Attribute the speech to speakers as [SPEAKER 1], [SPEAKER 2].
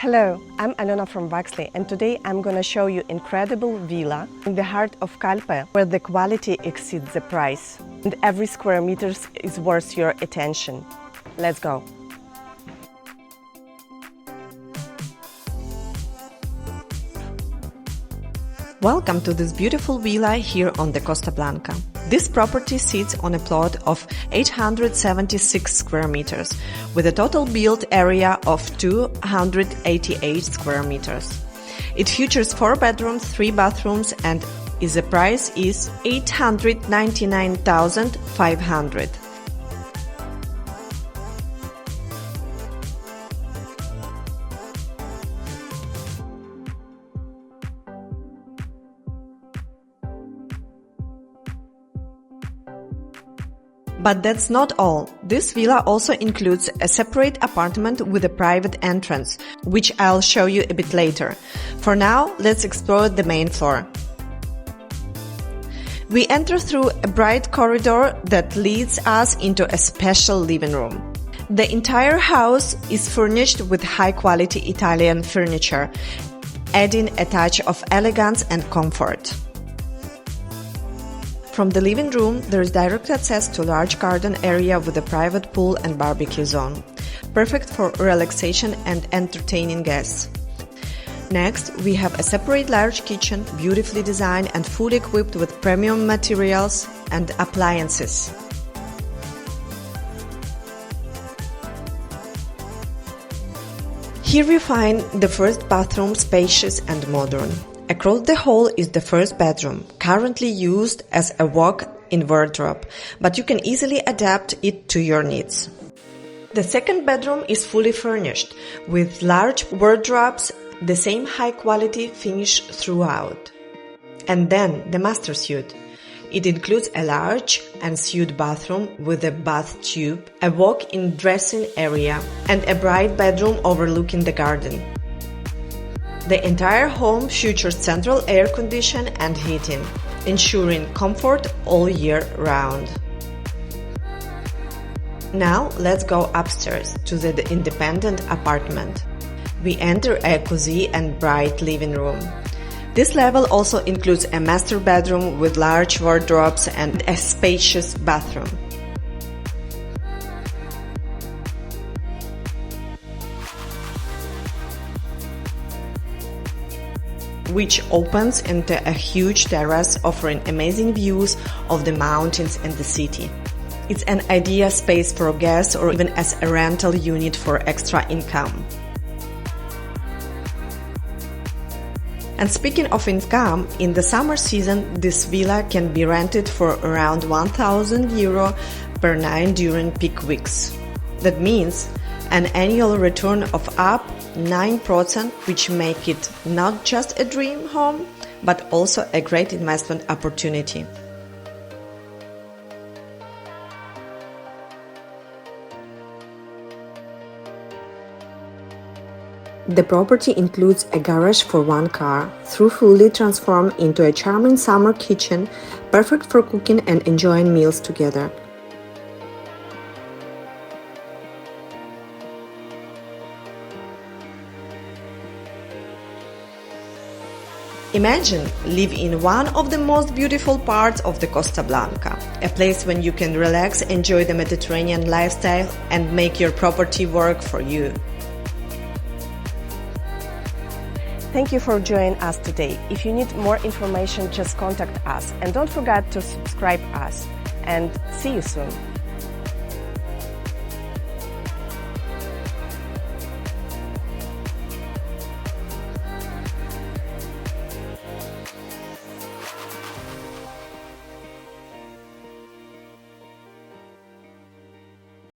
[SPEAKER 1] Hello, I'm Alena from VAXLY, and today I'm gonna show you incredible villa in the heart of Calpe, where the quality exceeds the price, and every square meter is worth your attention. Let's go. Welcome to this beautiful villa here on the Costa Blanca. This property sits on a plot of 876 square meters with a total built area of 288 square meters. It features 4 bedrooms, 3 bathrooms, and the price is 899,500. But that's not all. This villa also includes a separate apartment with a private entrance, which I'll show you a bit later. For now, let's explore the main floor. We enter through a bright corridor that leads us into a special living room. The entire house is furnished with high-quality Italian furniture, adding a touch of elegance and comfort. From the living room, there is direct access to a large garden area with a private pool and barbecue zone, perfect for relaxation and entertaining guests. Next, we have a separate large kitchen, beautifully designed and fully equipped with premium materials and appliances. Here we find the first bathroom, spacious and modern. Across the hall is the first bedroom, currently used as a walk-in wardrobe, but you can easily adapt it to your needs. The second bedroom is fully furnished, with large wardrobes, the same high-quality finish throughout. And then the master suite. It includes a large ensuite bathroom with a bath tube, a walk-in dressing area, and a bright bedroom overlooking the garden. The entire home features central air conditioning and heating, ensuring comfort all year round. Now let's go upstairs to the independent apartment. We enter a cozy and bright living room. This level also includes a master bedroom with large wardrobes and a spacious bathroom. Which opens into a huge terrace offering amazing views of the mountains and the city. It's an ideal space for guests or even as a rental unit for extra income. And speaking of income, in the summer season this villa can be rented for around €1,000 per night during peak weeks. That means an annual return of up 9%, which make it not just a dream home, but also a great investment opportunity. The property includes a garage for 1 car, fully transformed into a charming summer kitchen, perfect for cooking and enjoying meals together. Imagine living in one of the most beautiful parts of the Costa Blanca, a place when you can relax, enjoy the Mediterranean lifestyle and make your property work for you. Thank you for joining us today. If you need more information, just contact us and don't forget to subscribe us, and see you soon.